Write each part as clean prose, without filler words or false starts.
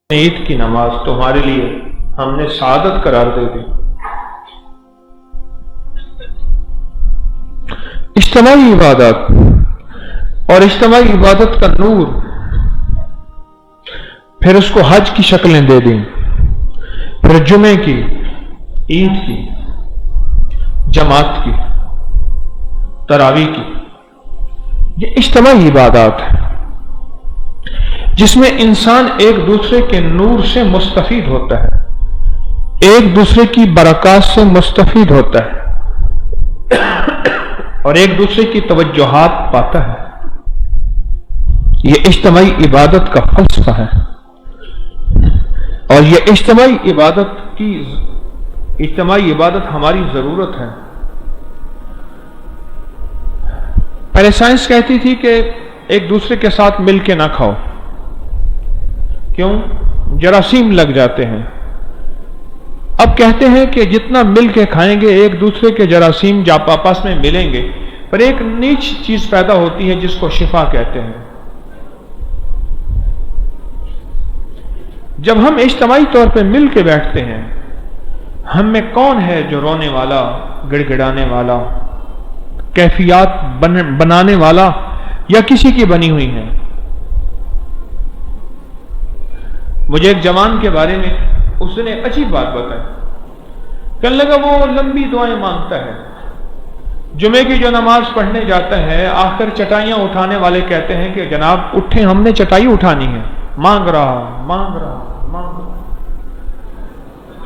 عید کی نماز تمہارے لیے ہم نے سعادت قرار دے دی۔ اجتماعی عبادت اور اجتماعی عبادت کا نور، پھر اس کو حج کی شکلیں دے دیں، پھر جمعے کی، عید کی، جماعت کی، تراویح کی۔ یہ اجتماعی عبادات ہے جس میں انسان ایک دوسرے کے نور سے مستفید ہوتا ہے، ایک دوسرے کی برکات سے مستفید ہوتا ہے اور ایک دوسرے کی توجہات پاتا ہے۔ یہ اجتماعی عبادت کا فلسفہ ہے، اور یہ اجتماعی عبادت ہماری ضرورت ہے۔ پہلے سائنس کہتی تھی کہ ایک دوسرے کے ساتھ مل کے نہ کھاؤ، کیوں؟ جراثیم لگ جاتے ہیں۔ اب کہتے ہیں کہ جتنا مل کے کھائیں گے ایک دوسرے کے جراثیم جب آپس میں ملیں گے، پر ایک نیچ چیز پیدا ہوتی ہے جس کو شفا کہتے ہیں۔ جب ہم اجتماعی طور پہ مل کے بیٹھتے ہیں، ہم میں کون ہے جو رونے والا، گڑ گڑانے والا، کیفیات بنانے والا یا کسی کی بنی ہوئی ہے؟ مجھے ایک جوان کے بارے میں اس نے ایک عجیب بات بتائی۔ کہنے لگا وہ لمبی دعائیں مانگتا ہے، جمعے کی جو نماز پڑھنے جاتا ہے، آخر چٹائیاں اٹھانے والے کہتے ہیں کہ جناب اٹھیں، ہم نے چٹائی اٹھانی ہے۔ مانگ رہا۔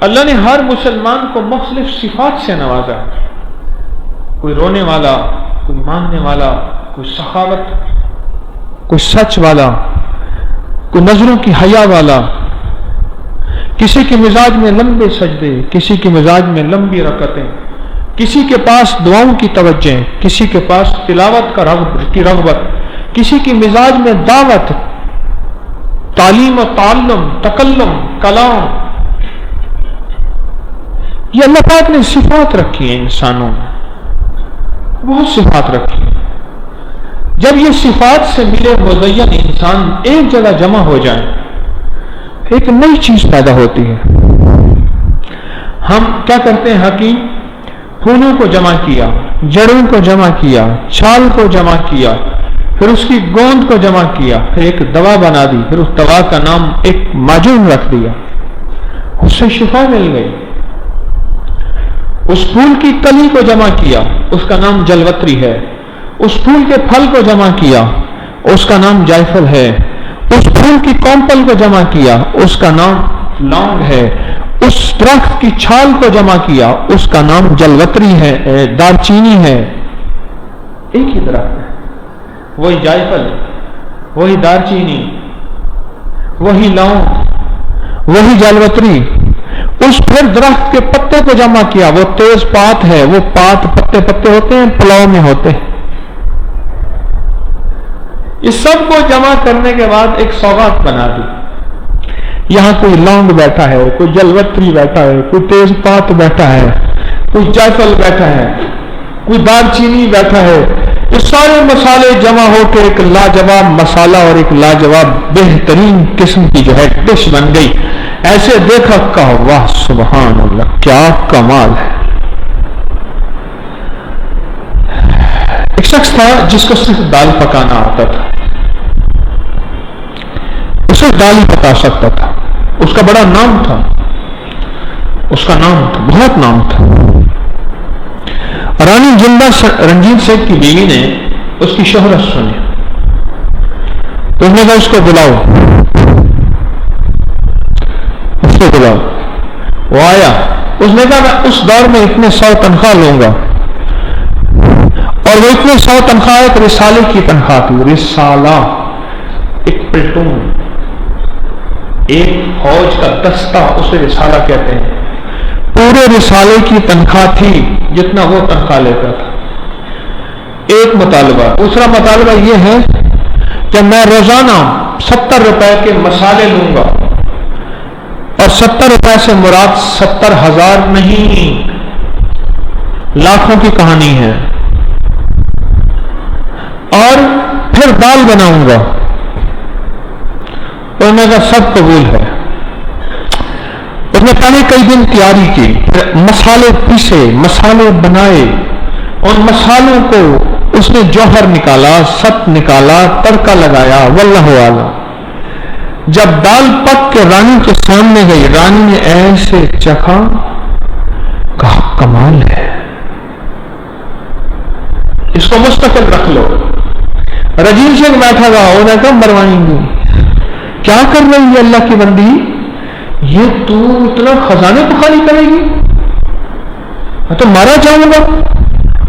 اللہ نے ہر مسلمان کو مختلف صفات سے نوازا ہے، کوئی رونے والا، کوئی مانگنے والا، کوئی سخاوت، کوئی سچ والا، کوئی نظروں کی حیا والا، کسی کے مزاج میں لمبے سجدے، کسی کے مزاج میں لمبی رکعتیں، کسی کے پاس دعاؤں کی توجہ، کسی کے پاس تلاوت کی رغبت، کسی کے مزاج میں دعوت، تعلیم و تعلم، تکلم، کلام۔ یہ اللہ پاک نے صفات رکھی ہیں انسانوں میں، بہت صفات رکھی ہیں۔ جب یہ صفات سے ملے مزین انسان ایک جگہ جمع ہو جائیں، ایک نئی چیز پیدا ہوتی ہے۔ ہم کیا کرتے ہیں؟ حکیم پھولوں کو جمع کیا، جڑوں کو جمع کیا، چھال کو جمع کیا، پھر اس کی گوند کو جمع کیا، پھر ایک دوا بنا دی، پھر اس دوا کا نام ایک معجون رکھ دیا، اس سے شفا مل گئی۔ اس پھول کی کلی کو جمع کیا، اس کا نام جلوتری ہے۔ اس پھول کے پھل کو جمع کیا، اس کا نام جائفل ہے۔ اس پھول کی کونپل کو جمع کیا، اس کا نام لونگ ہے۔ اس درخت کی چھال کو جمع کیا، اس کا نام جلوتری ہے، دارچینی ہے۔ ایک ہی درخت ہے، وہی جائفل، وہی دارچینی، وہی لونگ، وہی جلوتری۔ اس پھر درخت کے پتے کو جمع کیا، وہ تیز پات ہے، وہ پات پتے ہوتے ہیں، پلاؤ میں ہوتے ہیں۔ اس سب کو جمع کرنے کے بعد ایک سوغات بنا دی۔ یہاں کوئی لونگ بیٹھا ہے، کوئی جلوتری بیٹھا ہے، کوئی تیز پات بیٹھا ہے، کوئی جائفل بیٹھا ہے، کوئی دارچینی بیٹھا ہے۔ یہ سارے مسالے جمع ہو کے ایک لاجواب مسالہ اور ایک لاجواب بہترین قسم کی جو ہے ڈش بن گئی۔ ایسے دیکھا کہا واہ سبحان اللہ، کیا کمال ہے۔ ایک شخص تھا جس کو صرف دال پکانا آتا تھا، اسے دال ہی پکا سکتا تھا۔ اس کا بڑا نام تھا، بہت نام تھا۔ رانی جندہ رنجیت سنگھ کی بیوی نے اس کی شہرت سنی، تو اس نے کہا اس کو بلاؤ۔ وہ آیا، اس نے کہا میں اس دور میں اتنے 100 تنخواہ لوں گا، اور وہ اتنے 100 تنخواہ ایک رسالے کی تنخواہ تھی۔ رسالہ ایک پلٹون، ایک فوج کا دستہ، اسے رسالہ کہتے ہیں۔ پورے رسالے کی تنخواہ تھی جتنا وہ تنخواہ لیتا تھا۔ ایک مطالبہ۔ دوسرا مطالبہ یہ ہے کہ میں روزانہ 70 روپے کے مسالے لوں گا، اور 70 روپے سے مراد 70,000 نہیں، لاکھوں کی کہانی ہے۔ اور پھر دال بناؤں گا، انہوں نے کہا سب قبول ہے، اس نے پہلے کئی دن تیاری کی، پھر مسالے پیسے، مسالے بنائے، ان مسالوں کو اس نے جوہر نکالا، ست نکالا، تڑکا لگایا، واللہ اعلم۔ جب دال پک کے رانی کے سامنے گئی، رانی نے ایسے چکھا، کہا کمال ہے، اس کو مستقل رکھ لو۔ رجیل سے بیٹھا گا، انہیں کب مروائیں گی؟ کیا کر رہی ہے اللہ کی بندی؟ یہ تو اتنا خزانے کو خالی کرے گی؟ میں تو مارا جاؤں گا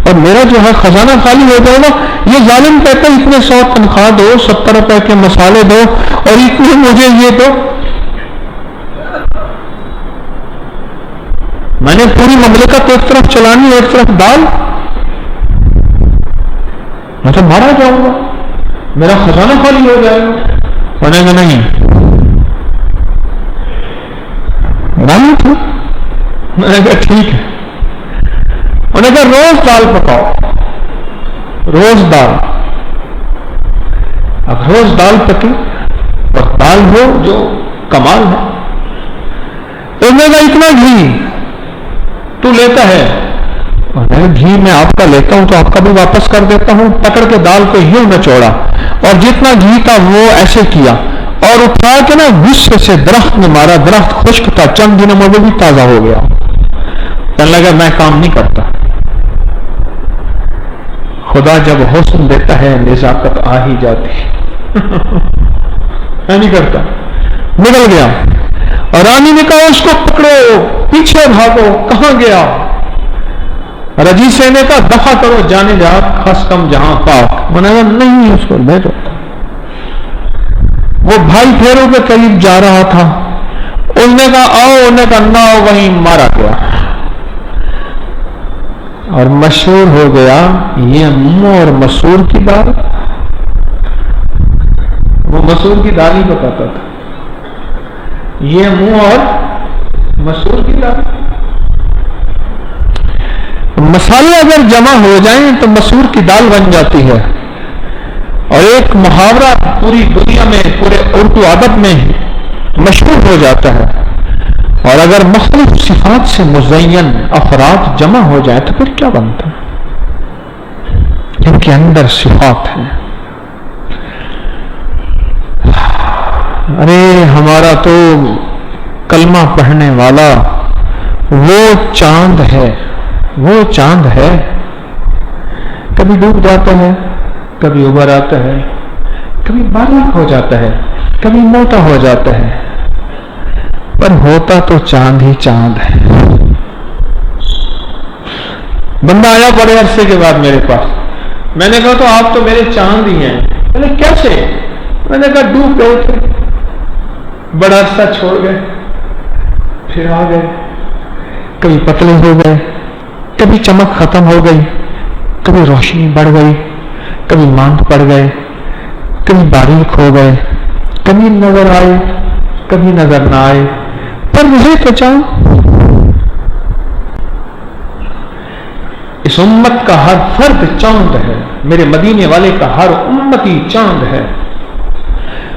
اور میرا جو ہے خزانہ خالی ہو جائے گا۔ یہ ظالم کہتا ہے اتنے 100 تنخواہ دو، 70 روپے کے مسالے دو اور اتنے مجھے یہ دو۔ میں نے پوری مملکت ایک طرف چلانی، ایک طرف دال، میں تو مارا جاؤں گا، میرا خزانہ خالی ہو جائے گا۔ انہیں کہ نہیں، رانی تھی۔ میں نے کہا ٹھیک ہے۔ انہیں کہا روز دال پکاؤ، روز دال۔ اب روز دال پکی اور دال ہو جو کمال ہے۔ انہیں کہا اتنا گھی تو لیتا ہے؟ گھی میں آپ کا لیتا ہوں تو آپ کا بھی واپس کر دیتا ہوں۔ پکڑ کے دال کو یوں نچوڑا اور جتنا گھی تھا وہ ایسے کیا اور اٹھا کے نا غصے سے درخت میں مارا۔ درخت خشک تھا، چند دنوں میں وہ بھی تازہ ہو گیا۔ کہنے لگا میں کام نہیں کرتا۔ خدا جب حسن دیتا ہے نزاکت آ ہی جاتی۔ میں نہیں کرتا، نکل گیا۔ اور رانی نے کہا اس کو پکڑو، پیچھے بھاگو، کہاں گیا؟ رجیسے نے کہا دفع کرو، جانے جا خس کم جہاں پاک۔ میں نے کہا نہیں، اس کو بھیجو۔ وہ بھائی پھیروں کے قریب جا رہا تھا، اس نے کہا آؤ، انہوں نے کہا نہ آؤ، وہیں مارا گیا۔ اور مشہور ہو گیا یہ منہ اور مسور کی دال۔ وہ مسور کی دال ہی بتاتا تھا، یہ منہ اور مسور کی دال۔ مسالے اگر جمع ہو جائیں تو مسور کی دال بن جاتی ہے۔ اور ایک محاورہ پوری دنیا میں، پورے اردو ادب میں مشہور ہو جاتا ہے۔ اور اگر مختلف صفات سے مزین افراد جمع ہو جائے تو پھر کیا بنتا ہے؟ ان کے اندر صفات ہیں۔ ارے ہمارا تو کلمہ پڑھنے والا وہ چاند ہے، وہ چاند ہے، کبھی ڈوب جاتا ہے، کبھی ابھر آتا ہے، کبھی باریک ہو جاتا ہے، کبھی موٹا ہو جاتا ہے، پر ہوتا تو چاند ہی چاند ہے۔ بندہ آیا بڑے عرصے کے بعد میرے پاس، میں نے کہا تو آپ تو میرے چاند ہی ہیں۔ میں نے کیسے؟ میں نے کہا ڈوب گئے تھے، بڑا عرصہ چھوڑ گئے، پھر آ گئے، کبھی پتلے ہو گئے، کبھی چمک ختم ہو گئی، کبھی روشنی بڑھ گئی، کبھی ماند پڑ گئے، کبھی باریک ہو گئے، کبھی نظر آئے، کبھی نظر نہ آئے، پر مجھے تو چاند۔ اس امت کا ہر فرد چاند ہے، میرے مدینے والے کا ہر امتی چاند ہے۔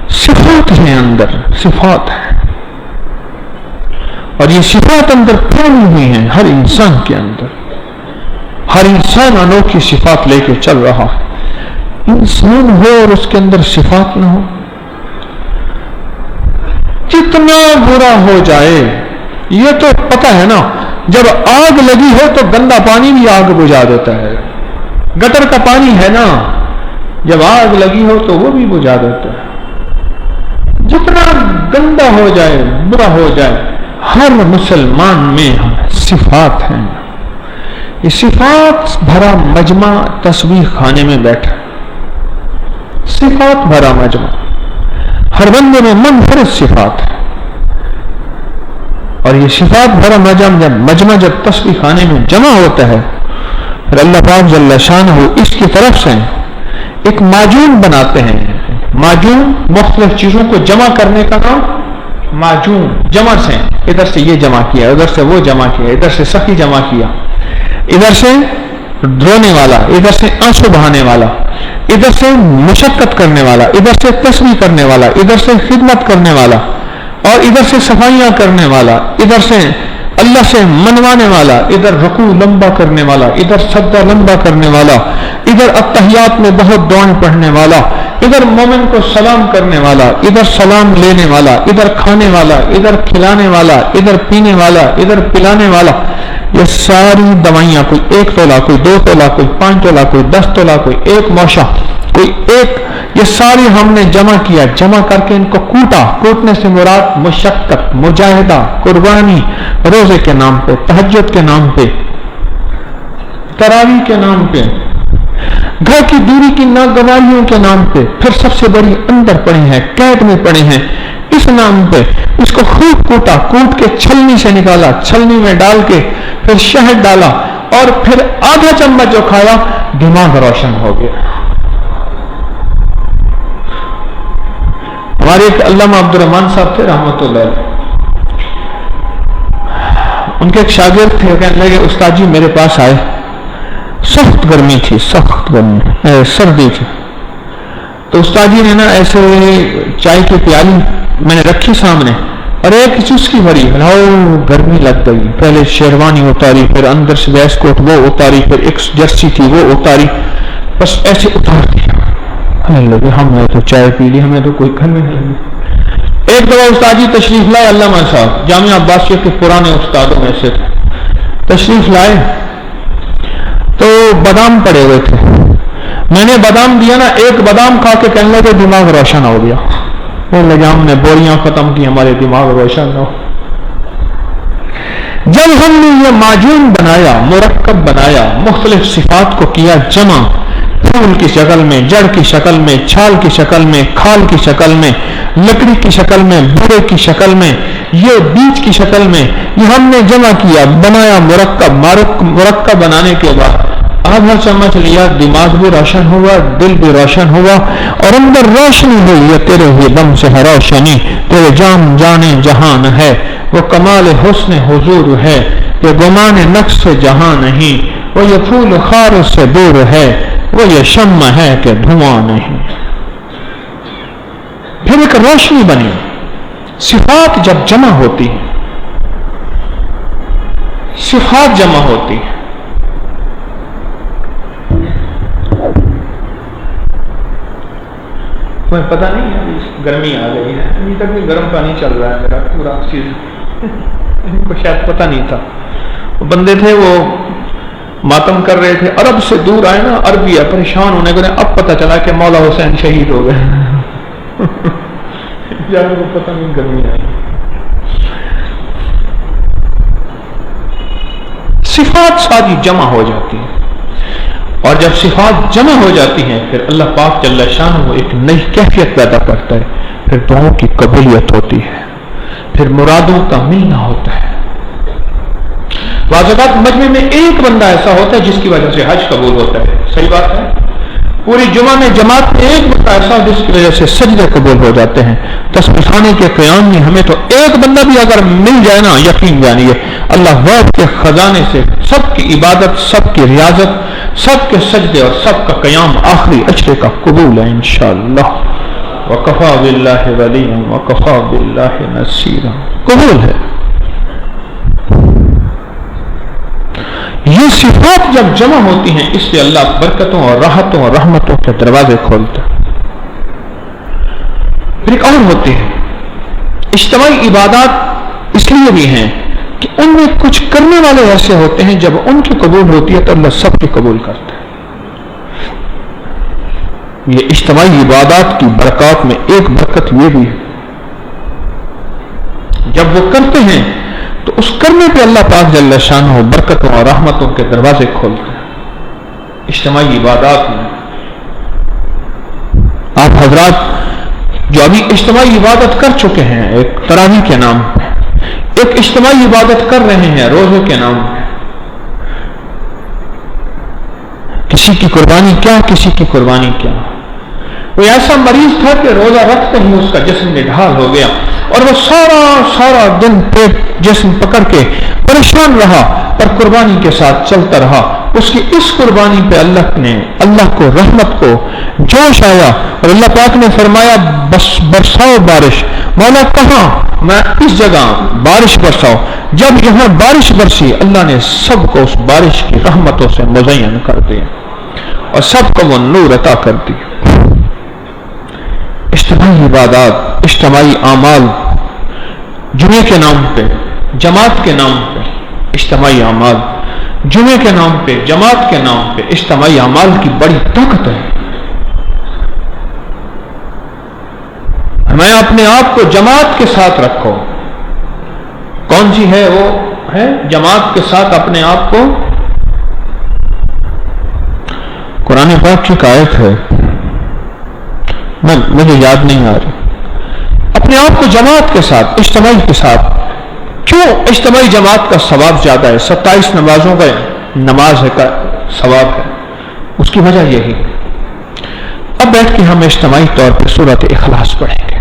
صفات ہیں اندر، صفات ہیں، اور یہ صفات اندر پھیلی ہوئی ہیں ہر انسان کے اندر۔ ہر انسان انوکھی صفات لے کے چل رہا ہے۔ انسان ہو اور اس کے اندر صفات نہ ہو، جتنا برا ہو جائے، یہ تو پتہ ہے نا، جب آگ لگی ہو تو گندا پانی بھی آگ بجھا دیتا ہے۔ گٹر کا پانی ہے نا، جب آگ لگی ہو تو وہ بھی بجھا دیتا ہے۔ جتنا گندا ہو جائے، برا ہو جائے، ہر مسلمان میں صفات ہیں۔ یہ صفات بھرا مجمع تصویر خانے میں بیٹھا، صفات بھرا مجمع، ہر بندے میں منفرد صفات ہے۔ اور یہ صفات بھرا مجمع جب تصویر خانے میں جمع ہوتا ہے، پھر اللہ پاک جل شانہ اس کی طرف سے ایک معجون بناتے ہیں۔ معجون مختلف چیزوں کو جمع کرنے کا نام معجون، جمع سے ادھر سے یہ جمع کیا، ادھر سے وہ جمع کیا، ادھر سے سخی جمع کیا، ادھر سے رونے والا، ادھر سے آنسو بہانے والا، ادھر سے مشقت کرنے والا، ادھر سے تسبیح کرنے والا، ادھر سے خدمت کرنے والا، اور ادھر سے صفائیاں کرنے والا، ادھر سے اللہ سے منوانے والا، ادھر رکوع لمبا کرنے والا، ادھر سجدہ لمبا کرنے والا، ادھر التحیات میں بہت دعائیں پڑھنے والا، ادھر مومن کو سلام کرنے والا، ادھر سلام لینے والا، ادھر کھانے والا، ادھر کھلانے والا، ادھر پینے والا، ادھر پلانے والا، یہ ساری دوائیاں، کوئی 1 تولہ، کوئی 2 تولہ، کوئی 5 تولہ، کوئی 10 تولہ، کوئی 1 موشہ، کوئی 1، یہ ساری ہم نے جمع کیا، جمع کر کے ان کو کوٹا۔ کوٹنے سے مراد مشقت، مجاہدہ، قربانی، روزے کے نام پہ، تہجد کے نام پہ، تراویح کے نام پہ، گھر کی دوری کی ناگواریوں کے نام پہ، پھر سب سے بڑی اندر پڑے ہیں، قید میں پڑے ہیں، اس نام پہ اس کو خوب کوٹا، کوٹ کے چھلنی سے نکالا، چھلنی میں ڈال کے پھر شہد ڈالا، اور پھر آدھا چمچ جو کھایا، دماغ روشن ہو گیا۔ ہمارے ایک علامہ عبد الرحمان صاحب تھے رحمۃ اللہ علیہ، ان کے ایک شاگرد تھے، کہنے لگے استاد جی میرے پاس آئے، سخت گرمی تھی، سخت گرمی، سردی تھی، تو استاد جی نے نا ایسے چائے کی پیالی میں نے رکھی سامنے، اور ایک چسکی بھری، گرمی لگ گئی، پہلے شیروانی اتاری، پھر اندر سے ویسٹ کوٹ وہ اتاری، پھر ایک جرسی تھی وہ اتاری، بس ایسے اتار دیا، لگے ہم نے تو چائے پی لی، ہمیں تو کوئی گرمی نہیں لگی۔ ایک دفعہ استاد جی تشریف لائے، علامہ صاحب جامعہ عباسیہ کے پرانے استادوں میں سے تھے، تشریف لائے تو بادام پڑے ہوئے تھے، میں نے بادام دیا نا، ایک بادام کھا کے کہنے لگے دماغ روشن ہو گیا، کہنے لگے ہم نے بوریاں ختم کی، ہمارے دماغ روشن ہو۔ جب ہم نے یہ معجون بنایا، مرکب بنایا، مختلف صفات کو کیا جمع، پھول کی شکل میں، جڑ کی شکل میں، چھال کی شکل میں، کھال کی شکل میں، لکڑی کی شکل میں، بھورے کی شکل میں، یہ بیج کی شکل میں، یہ ہم نے جمع کیا، بنایا مرکب بنانے کے بعد آدھا چمچ لیا، دماغ بھی روشن ہوا، دل بھی روشن ہوا، اور اندر روشنی ہوئی، یہ تیرے ہی دم سے ہے روشنی، تیرے جام جانے جہان ہے، وہ کمال حسن حضور ہے، یہ گمان نقش سے جہاں نہیں، وہ یہ پھول خار سے دور ہے، وہ یہ شمع ہے کہ دھواں نہیں۔ پھر ایک روشنی بنی۔ صفات جب جمع ہوتی ہیں، صفات جمع ہوتی ہیں، تمہیں پتہ نہیں ہے گرمی آ گئی ہے، ابھی تک بھی گرم پانی چل رہا ہے میرا پورا چیز، ان کو شاید پتہ نہیں تھا، وہ بندے تھے وہ ماتم کر رہے تھے، عرب سے دور آئے نا، عربی ہے، پریشان ہونے کے اب پتہ چلا کہ مولا حسین شہید ہو گئے، یار کو پتہ نہیں گرمی آئی۔ صفات ساری جمع ہو جاتی ہیں، اور جب صفات جمع ہو جاتی ہیں پھر اللہ پاک جل شانہ ایک نئی کیفیت پیدا کرتا ہے، پھر دعاؤں کی قبولیت ہوتی ہے، پھر مرادوں کا ملنا ہوتا ہے۔ بعض اوقات مجمع میں ایک بندہ ایسا ہوتا ہے جس کی وجہ سے حج قبول ہوتا ہے، صحیح بات ہے، پوری جمعہ میں جماعت میں ایک بندہ ایسا جس کی وجہ سے سجدے قبول ہو جاتے ہیں، تسبیح خانے کے قیام میں ہمیں تو ایک بندہ بھی اگر مل جائے نا، یقین جانیے اللہ غیب کے خزانے سے سب کی عبادت، سب کی ریاضت، سب کے سجدے اور سب کا قیام آخری اجرے کا قبول ہے انشاءاللہ۔ وَكَفَى بِاللَّهِ وَلِيًّا وَكَفَى بِاللَّهِ نَصِيرًا، قبول ہے۔ یہ صفات جب جمع ہوتی ہیں، اس سے اللہ برکتوں اور راحتوں اور رحمتوں کے دروازے کھولتا ہے۔ پھر ایک اور ہوتی ہے، اجتماعی عبادات اس لیے بھی ہیں کہ ان میں کچھ کرنے والے ایسے ہوتے ہیں جب ان کی قبول ہوتی ہے تو اللہ سب کی قبول کرتا ہے۔ یہ اجتماعی عبادات کی برکات میں ایک برکت یہ بھی ہے، جب وہ کرتے ہیں تو اس کرنے پہ اللہ پاک جل شانہ برکتوں اور رحمتوں کے دروازے کھولتے ہیں۔ اجتماعی عبادات میں آپ حضرات جو ابھی اجتماعی عبادت کر چکے ہیں، ایک تراویح کے نام پہ، ایک اجتماعی عبادت کر رہے ہیں روزے کے نام پہ، کسی کی قربانی کیا، کسی کی قربانی کیا۔ کوئی ایسا مریض تھا کہ روزہ رکھتے ہی اس کا جسم نڈھال ہو گیا، اور وہ سارا دن پیٹ جسم پکڑ کے پریشان رہا، پر قربانی کے ساتھ چلتا رہا۔ اس کی اس قربانی پہ اللہ کو رحمت کو جوش آیا اور اللہ پاک نے فرمایا بس برساؤ بارش. مولا کہاں؟ میں اس جگہ بارش برساؤ. جب یہاں بارش برسی اللہ نے سب کو اس بارش کی رحمتوں سے مزین کر دیا اور سب کو وہ نور عطا کر دی. اجتماعی عبادات، اجتماعی اعمال، جمعے کے نام پہ، جماعت کے نام پہ اجتماعی اعمال، جمعے کے نام پہ، جماعت کے نام پہ اجتماعی اعمال کی بڑی طاقت ہے. ہمیں اپنے آپ کو جماعت کے ساتھ رکھو. کون سی ہے وہ ہے جماعت کے ساتھ اپنے آپ کو؟ قرآن پاک کی آیت ہے، مجھے یاد نہیں آ رہی. اپنے آپ کو جماعت کے ساتھ، اجتماعی کے ساتھ. کیوں اجتماعی جماعت کا ثواب زیادہ ہے؟ 27 نمازوں کا نماز کا ثواب ہے. اس کی وجہ یہی. اب بیٹھ کے ہم اجتماعی طور پہ سورۃ اخلاص پڑھیں گے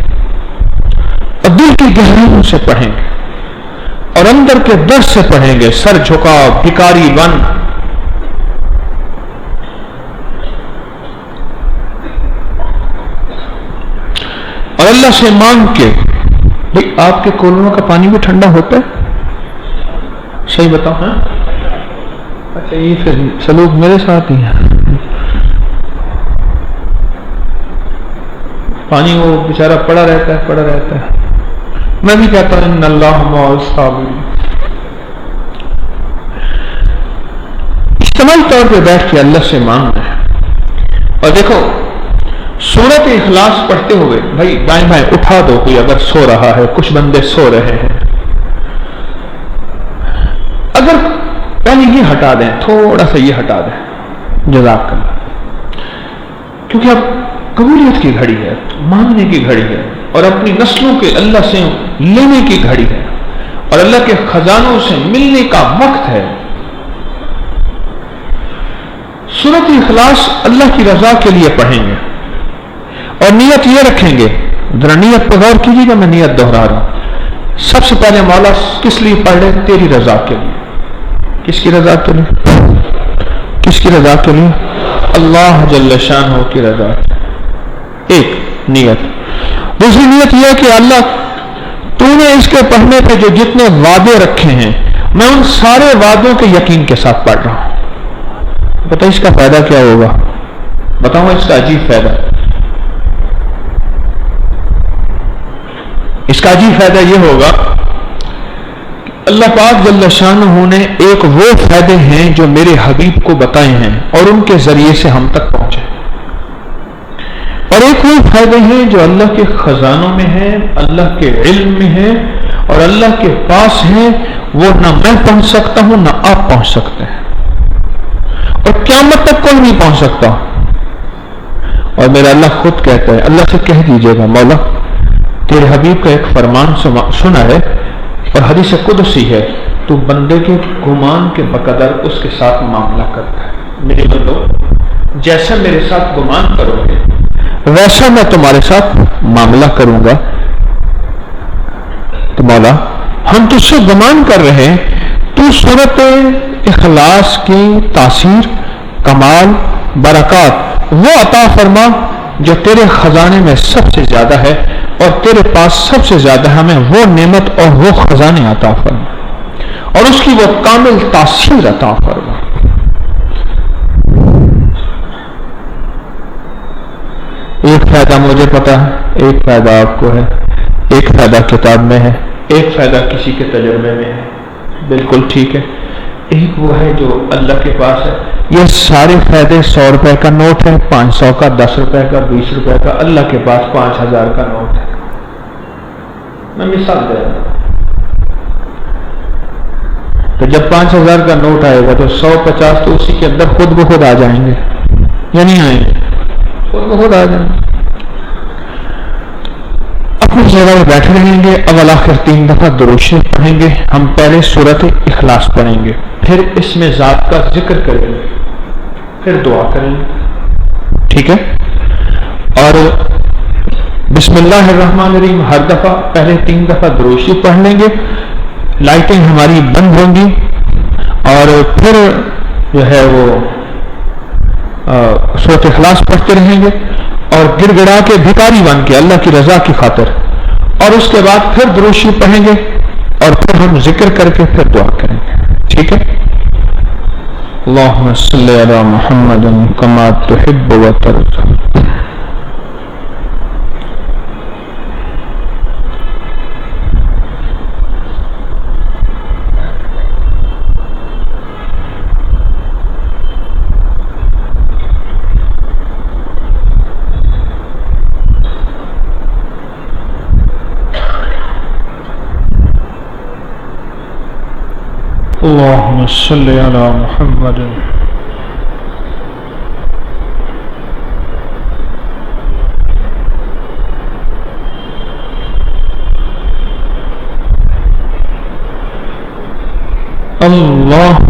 اور دل کی گہرائیوں سے پڑھیں گے اور اندر کے درد سے پڑھیں گے. سر جھکاؤ، بھکاری بن. اور اللہ سے مانگ کے. بھئی آپ کے کولروں کا پانی بھی ٹھنڈا ہوتا ہے؟ صحیح بتاؤ. ہاں اچھا، یہ پھر سلوک میرے ساتھ ہی ہے. پانی وہ بیچارہ پڑا رہتا ہے. میں بھی کہتا ہوں ان اللہ مع الصابرین. اجتماعی طور پہ بیٹھ کے اللہ سے مانگنا ہے. اور دیکھو سورۃ اخلاص پڑھتے ہوئے بھائی دائیں بائیں اٹھا دو. کوئی اگر سو رہا ہے، کچھ بندے سو رہے ہیں، اگر پہلے یہ ہٹا دیں، تھوڑا سا یہ ہٹا دیں، جزاک اللہ. کیونکہ اب قبولیت کی گھڑی ہے، مانگنے کی گھڑی ہے اور اپنی نسلوں کے اللہ سے لینے کی گھڑی ہے اور اللہ کے خزانوں سے ملنے کا وقت ہے. سورۃ اخلاص اللہ کی رضا کے لیے پڑھیں گے اور نیت یہ رکھیں گے. ذرا نیت پر غور کیجیے گا، میں نیت دہرا رہا ہوں. سب سے پہلے مولا کس لیے پڑھ رہے؟ تیری رضا کے لیے. کس کی رضا کے لیے؟ کس کی رضا کے لیے؟ اللہ جل شانہ کی رضا. ایک نیت. دوسری نیت یہ کہ اللہ تو نے اس کے پڑھنے پہ جو جتنے وعدے رکھے ہیں میں ان سارے وعدوں کے یقین کے ساتھ پڑھ رہا ہوں. بتائیں اس کا فائدہ کیا ہوگا؟ بتاؤں اس کا عجیب فائدہ. اس کا عجیب فائدہ یہ ہوگا اللہ پاک جل شانہ نے ایک وہ فائدے ہیں جو میرے حبیب کو بتائے ہیں اور ان کے ذریعے سے ہم تک پہنچے، اور ایک وہ فائدے ہیں جو اللہ کے خزانوں میں ہیں، اللہ کے علم میں ہیں اور اللہ کے پاس ہیں. وہ نہ میں پہنچ سکتا ہوں نہ آپ پہنچ سکتے ہیں اور قیامت تک کوئی نہیں پہنچ سکتا. اور میرا اللہ خود کہتا ہے، اللہ سے کہہ دیجئے گا مولا تیرے حبیب کا ایک فرمان سنا ہے اور حدیث قدسی ہے، تو بندے کے گمان کے بقدر اس کے ساتھ معاملہ کرتا ہے. میرے بندو جیسا میرے ساتھ گمان کرو گے ویسا میں تمہارے ساتھ معاملہ کروں گا. تو مولا ہم تجھ سے گمان کر رہے ہیں، تو سورۃ اخلاص کی تاثیر، کمال، برکات وہ عطا فرما جو تیرے خزانے میں سب سے زیادہ ہے اور تیرے پاس سب سے زیادہ ہمیں وہ نعمت اور وہ خزانے عطا فرما اور اس کی وہ کامل تاثیر عطا فرما. ایک فائدہ مجھے پتا ہے، ایک فائدہ آپ کو ہے، ایک فائدہ کتاب میں ہے، ایک فائدہ کسی کے تجربے میں ہے. بالکل ٹھیک ہے. ایک وہ ہے جو اللہ کے پاس ہے. یہ سارے فائدے 100 روپے کا نوٹ ہے، 500 کا، 10 روپے کا، 20 روپے کا. اللہ کے پاس 5000 کا نوٹ ہے. میں مثال دے رہا ہوں. تو جب 5000 کا نوٹ آئے گا تو 150 تو اسی کے اندر خود بخود آ جائیں گے یا نہیں آئیں گے؟ خود بخود آ جائیں گے. اپنی جگہ میں بیٹھے رہیں گے. اول آخر 3 دفعہ درود شریف پڑھیں گے. ہم پہلے سورۃ اخلاص پڑھیں گے، پھر اس میں ذات کا ذکر کریں گے، پھر دعا کریں گے. ٹھیک ہے؟ اور بسم اللہ الرحمن الرحیم ہر دفعہ پہلے 3 دفعہ درود شریف پڑھ لیں گے. لائٹیں ہماری بند ہوں گی اور پھر جو ہے وہ سورۃ اخلاص پڑھتے رہیں گے اور گر گڑا کے بھکاری بن کے اللہ کی رضا کی خاطر، اور اس کے بعد پھر دروشی پڑھیں گے اور پھر ہم ذکر کر کے پھر دعا کریں گے. ٹھیک ہے؟ اللہم صلی علی محمد کما تحب و ترضى. اللهم صل على محمد اللہ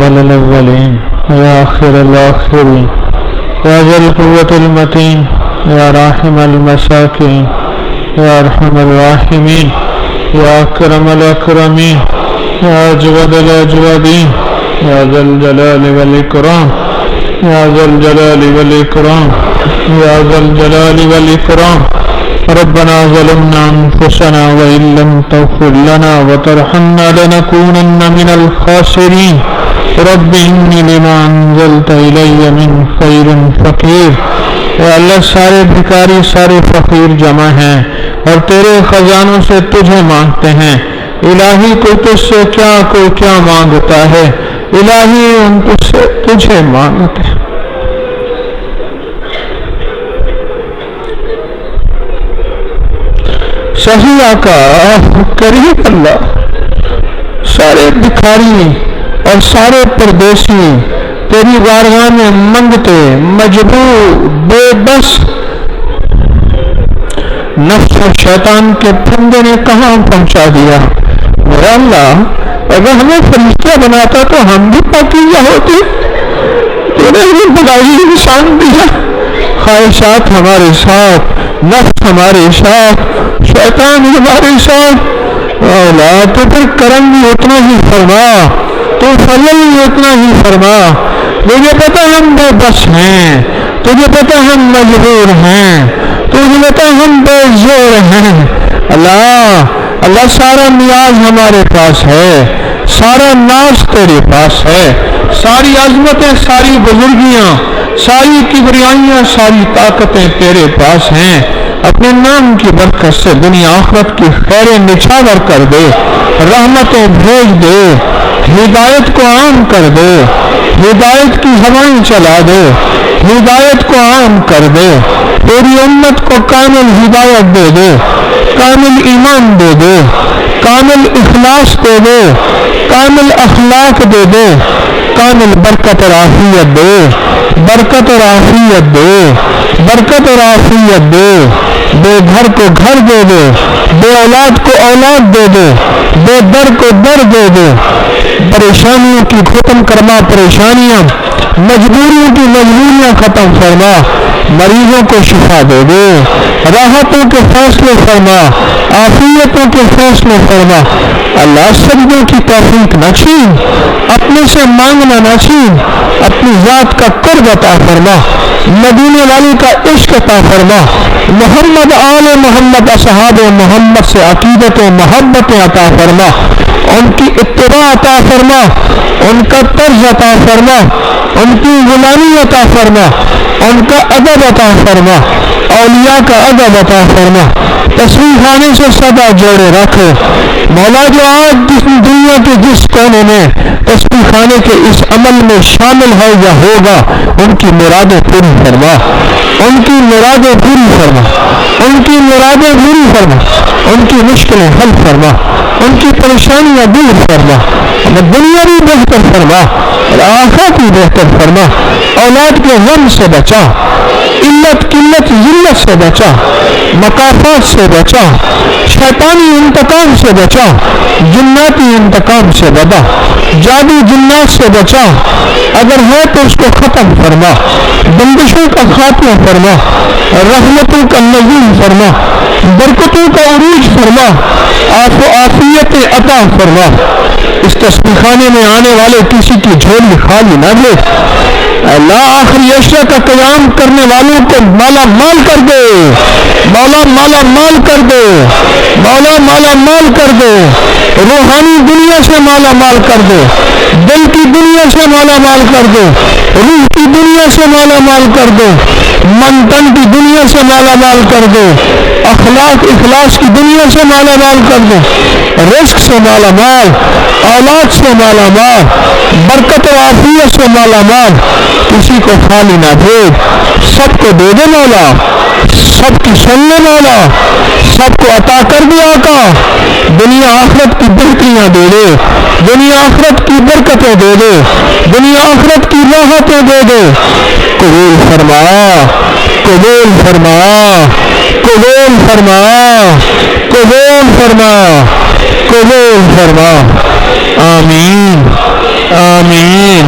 أول الأولين ويا آخر الآخرين يا ذا القوة المتين يا راحم المساكين يا أرحم الراحمين يا أكرم الأكرمين يا أجود الأجودين يا ذا الجلال والإكرام يا ذا الجلال والإكرام يا ذا الجلال والإكرام ربنا ظلمنا أنفسنا وإن لم تغفر لنا وترحمنا لنكونن من الخاسرين رب إني لما أنزلت إلي من خير فقير. اے اللہ سارے بھکاری سارے فقیر جمع ہیں اور تیرے خزانوں سے تجھے مانگتے ہیں. الہی کوئی تجھ سے کیا کوئی کیا مانگتا ہے. الہی ہم تجھ سے تجھے مانگتے ہیں. صحیح آقا کریم اللہ سارے بھکاری اور سارے پردیسی تیری بارگاہ میں منگتے مجبور بے بس نفس و شیطان کے پھندے نے کہاں پہنچا دیا. میرا اللہ اگر ہمیں فرشتہ بناتا تو ہم بھی پاکیزہ ہوتے. تو نے ہمیں بڑائی انسان دیا. خواہشات ہمارے ساتھ نفس ہمارے ساتھ شیطان ہمارے ساتھ اولاد تو پھر کرم بھی اتنا ہی فرما تو فضل بھی اتنا ہی فرما. مجھے پتا ہم بے بس ہیں تجھے پتا ہم مجبور ہیں تجھے پتا ہم بے زور ہیں. اللہ سارا نیاز ہمارے پاس ہے سارا ناز تیرے پاس ہے. ساری عظمتیں ساری بزرگیاں ساری کبریائیاں ساری طاقتیں تیرے پاس ہیں. اپنے نام کی برکت سے دنیا آخرت کی خیریں نچھاور کر دے. رحمتیں بھیج دے. ہدایت کو عام کر دے. ہدایت کی ہوائیں چلا دے. ہدایت کو عام کر دے. پوری امت کو کامل ہدایت دے دے. کامل ایمان دے دے. کامل اخلاص دے دے. کامل اخلاق دے دے. کامل برکت اور عافیت دے. برکت اور عافیت دے. برکت اور عافیت دے. بے گھر کو گھر دے دے. بے اولاد کو اولاد دے دے. بے در کو در دے دے. پریشانیوں کی ختم کرما پریشانیاں. مجبوریوں کی مجبوریاں ختم فرما. مریضوں کو شفا دے دے. راحتوں کے فیصلے فرما. عافیتوں کے فیصلے فرما. اللہ سجدوں کی توفیق نہ چھین. اپنے سے مانگنا نہ چھین. اپنی ذات کا قرب عطا فرما. مدینے والی کا عشق عطا فرما. محمد آل محمد اصحاب محمد سے عقیدت و محبت عطا فرما. ان کی اتباع عطا فرما. ان کا طرز عطا فرما. ان کی غلامی عطا فرما. ان کا ادب عطا فرما. اولیاء کا ادب عطا فرما. تصویر خانے سے سدا جوڑے رکھو. مولا جو آج جس دنیا کے جس کونے میں تصویر خانے کے اس عمل میں شامل ہے یا ہوگا ان کی مرادیں پوری فرما. ان کی مرادیں پوری فرما. ان کی مرادیں پوری فرما. ان کی مشکلیں حل فرما. ان کی پریشانیاں دور فرما. دنیا بھی بہتر فرما اور آخرت بھی بہتر فرما. اولاد کے غم سے بچا. علت قلت ذلت سے بچا. مکافات سے بچا. شیطانی انتقام سے بچا. جناتی انتقام سے بچا. جادو جنات سے بچا. اگر ہے تو اس کو ختم فرما. بندشوں کا خاتمہ فرما. رحمتوں کا نزول فرما. برکتوں کا عروج فرما. عافیت عطا فرما. اس تسبیح خانے میں آنے والے کسی کی جھولی خالی نہ دے. اللہ آخری اشیاء کا قیام کرنے والوں کو مالا مال کر دے. مولا مالا مال کر دے. مولا مالا مال کر دے. روحانی دنیا سے مالا مال کر دے. دل کی دنیا سے مالا مال کر دے. روح کی دنیا سے مالا مال کر دے. من تن کی دنیا سے مالا مال کر دے. اخلاق اخلاص کی دنیا سے مالا مال کر دے. رزق سے مالا مال. اولاد سے مالا مال. برکت و عافیت سے مالا مال. کسی کو خالی نہ بھیج. سب کو دے دے مولا. سب کی سن لے مولا. سب کو عطا کر دے آقا. دنیا آخرت کی بہتریاں دے دے. دنیا آخرت کی برکتیں دے دے. دنیا آخرت کی راحتیں دے دے. قبول فرما. قبول فرما. قبول فرما. قبول فرما. قبول فرما. آمین آمین